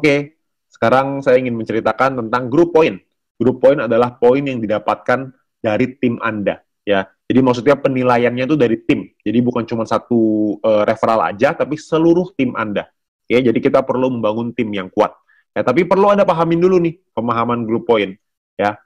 Oke, sekarang saya ingin menceritakan tentang group point. Group point adalah poin yang didapatkan dari tim Anda, ya. Jadi maksudnya penilaiannya itu dari tim. Jadi bukan cuma satu referral aja, tapi seluruh tim Anda. Ya, jadi kita perlu membangun tim yang kuat. Ya, tapi perlu Anda pahamin dulu nih pemahaman group point. Ya,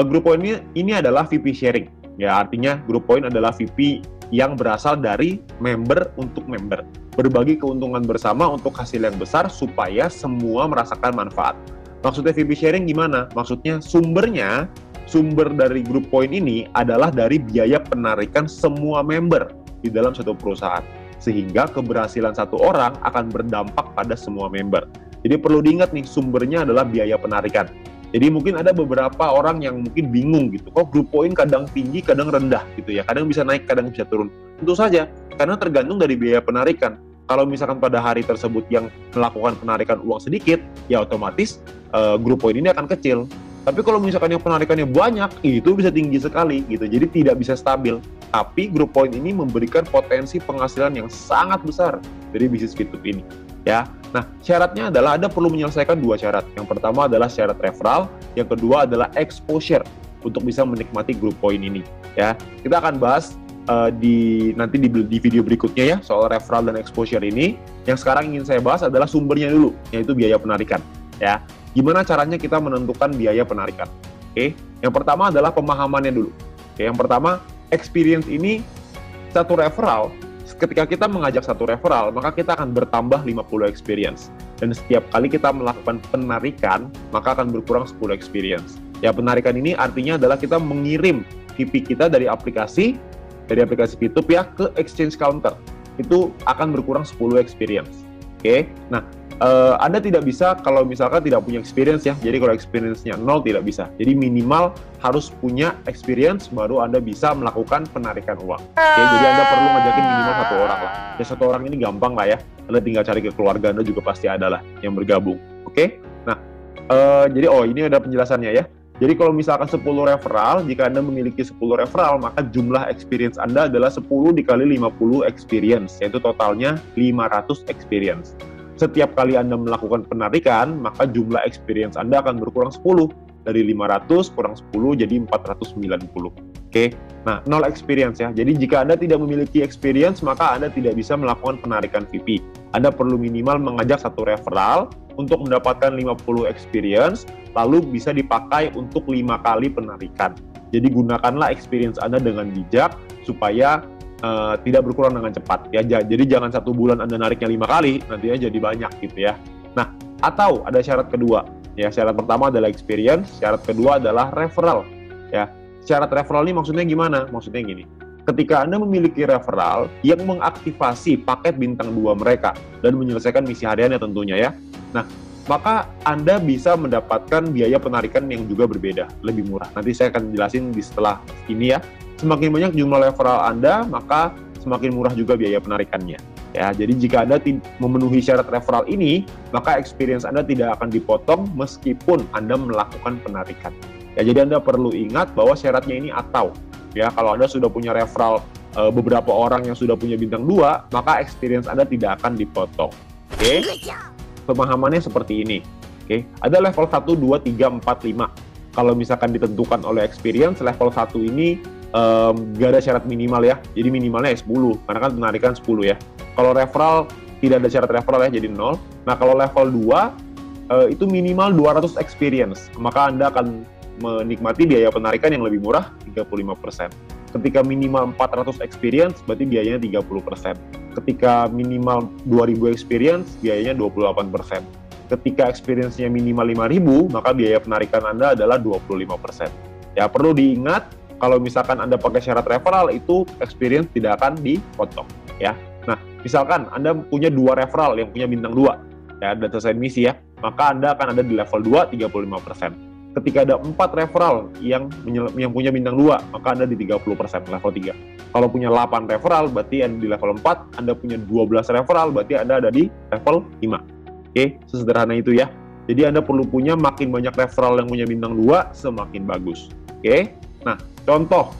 group point ini adalah VP sharing. Ya, artinya group point adalah VP yang berasal dari member untuk member. Berbagi keuntungan bersama untuk hasil yang besar supaya semua merasakan manfaat. Maksudnya VP sharing gimana? Maksudnya sumber dari group point ini adalah dari biaya penarikan semua member di dalam satu perusahaan. Sehingga keberhasilan satu orang akan berdampak pada semua member. Jadi perlu diingat nih, sumbernya adalah biaya penarikan. Jadi mungkin ada beberapa orang yang mungkin bingung gitu, kok group point kadang tinggi, kadang rendah gitu ya, kadang bisa naik, kadang bisa turun. Tentu saja, karena tergantung dari biaya penarikan. Kalau misalkan pada hari tersebut yang melakukan penarikan uang sedikit, ya otomatis group point ini akan kecil. Tapi kalau misalkan yang penarikannya banyak, itu bisa tinggi sekali gitu, jadi tidak bisa stabil. Tapi group point ini memberikan potensi penghasilan yang sangat besar dari bisnis Fitup ini. Ya, nah syaratnya adalah Anda perlu menyelesaikan dua syarat. Yang pertama adalah syarat referral, yang kedua adalah exposure untuk bisa menikmati group point ini. Ya, kita akan bahas nanti di video berikutnya ya soal referral dan exposure ini. Yang sekarang ingin saya bahas adalah sumbernya dulu, yaitu biaya penarikan. Ya, gimana caranya kita menentukan biaya penarikan? Oke, yang pertama adalah pemahamannya dulu. Oke, yang pertama experience ini satu referral. Ketika kita mengajak satu referral, maka kita akan bertambah 50 experience. Dan setiap kali kita melakukan penarikan, maka akan berkurang 10 experience. Ya, penarikan ini artinya adalah kita mengirim VP kita dari aplikasi Fitup ya ke exchange counter. Itu akan berkurang 10 experience. Oke. Nah, Anda tidak bisa kalau misalkan tidak punya experience ya. Jadi kalau experience-nya 0 tidak bisa. Jadi minimal harus punya experience baru Anda bisa melakukan penarikan uang. Oke, jadi Anda perlu ngajakin minimal satu orang lah. Ya satu orang ini gampang lah ya. Anda tinggal cari ke keluarga Anda juga pasti ada lah yang bergabung. Oke. Nah, jadi ini ada penjelasannya ya. Jadi kalau misalkan 10 referral, jika Anda memiliki 10 referral, maka jumlah experience Anda adalah 10 dikali 50 experience, yaitu totalnya 500 experience. Setiap kali Anda melakukan penarikan, maka jumlah experience Anda akan berkurang 10. Dari 500 kurang 10 jadi 490. Oke. Nah, 0 experience ya. Jadi jika Anda tidak memiliki experience, maka Anda tidak bisa melakukan penarikan VP. Anda perlu minimal mengajak satu referral untuk mendapatkan 50 experience, lalu bisa dipakai untuk 5 kali penarikan. Jadi gunakanlah experience Anda dengan bijak supaya tidak berkurang dengan cepat ya. Jadi jangan satu bulan Anda nariknya 5 kali, nantinya jadi banyak gitu ya. Nah, atau ada syarat kedua. Ya, syarat pertama adalah experience, syarat kedua adalah referral. Ya, syarat referral ini maksudnya gimana? Maksudnya gini. Ketika Anda memiliki referral yang mengaktifasi paket bintang 2 mereka dan menyelesaikan misi hariannya tentunya ya. Nah, maka Anda bisa mendapatkan biaya penarikan yang juga berbeda, lebih murah. Nanti saya akan jelasin di setelah ini ya. Semakin banyak jumlah referral Anda, maka semakin murah juga biaya penarikannya. Ya, jadi jika Anda memenuhi syarat referral ini, maka experience Anda tidak akan dipotong meskipun Anda melakukan penarikan. Ya, jadi Anda perlu ingat bahwa syaratnya ini atau. Ya, kalau Anda sudah punya referral beberapa orang yang sudah punya bintang 2, maka experience Anda tidak akan dipotong. Oke? Pemahamannya seperti ini. Oke? Ada level 1, 2, 3, 4, 5. Kalau misalkan ditentukan oleh experience, level 1 ini gak ada syarat minimal ya. Jadi minimalnya 10, karena kan penarikan 10 ya. Kalau referral, tidak ada syarat referral ya, jadi 0. Nah, kalau level 2, itu minimal 200 experience. Maka Anda akan menikmati biaya penarikan yang lebih murah, 35%. Ketika minimal 400 experience, berarti biayanya 30%. Ketika minimal 2000 experience, biayanya 28%. Ketika experience-nya minimal 5000, maka biaya penarikan Anda adalah 25%. Ya, perlu diingat, kalau misalkan Anda pakai syarat referral, itu experience tidak akan dipotong. Ya. Nah, misalkan Anda punya 2 referral yang punya bintang 2, ya, dan selesai misi ya, maka Anda akan ada di level 2, 35%. Ketika ada 4 referral yang punya bintang 2, maka Anda di 30%, level 3. Kalau punya 8 referral, berarti Anda di level 4, Anda punya 12 referral, berarti Anda ada di level 5. Oke, sesederhana itu ya. Jadi Anda perlu punya makin banyak referral yang punya bintang 2, semakin bagus. Oke, nah contoh,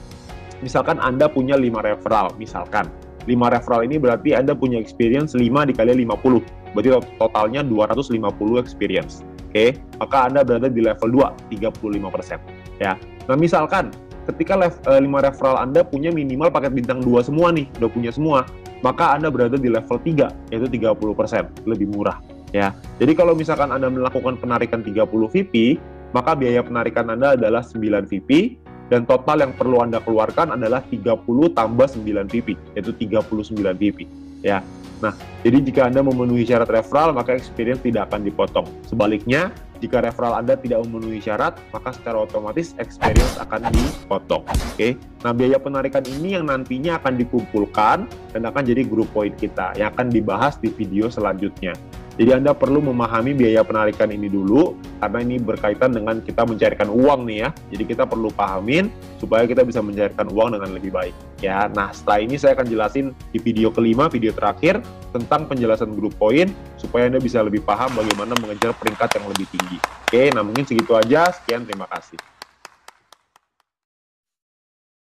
misalkan Anda punya 5 referral, misalkan. 5 referral ini berarti Anda punya experience 5 dikali 50. berarti totalnya 250 experience. Oke, maka Anda berada di level 2, 35%. Ya. Nah, misalkan ketika 5 referral Anda punya minimal paket bintang 2 semua nih, udah punya semua, maka Anda berada di level 3, yaitu 30%, lebih murah. Ya. Jadi kalau misalkan Anda melakukan penarikan 30 VP, maka biaya penarikan Anda adalah 9 VP, dan total yang perlu Anda keluarkan adalah 30 tambah 9 VP, yaitu 39 VP. Ya. Nah, jadi jika Anda memenuhi syarat referral, maka experience tidak akan dipotong. Sebaliknya, jika referral Anda tidak memenuhi syarat, maka secara otomatis experience akan dipotong. Oke. Nah, biaya penarikan ini yang nantinya akan dikumpulkan dan akan jadi grup poin kita, yang akan dibahas di video selanjutnya. Jadi Anda perlu memahami biaya penarikan ini dulu, karena ini berkaitan dengan kita mencairkan uang nih ya. Jadi kita perlu pahamin supaya kita bisa mencairkan uang dengan lebih baik. Ya, nah setelah ini saya akan jelasin di video kelima, video terakhir, tentang penjelasan grup poin, supaya Anda bisa lebih paham bagaimana mengejar peringkat yang lebih tinggi. Oke, nah mungkin segitu aja. Sekian, terima kasih.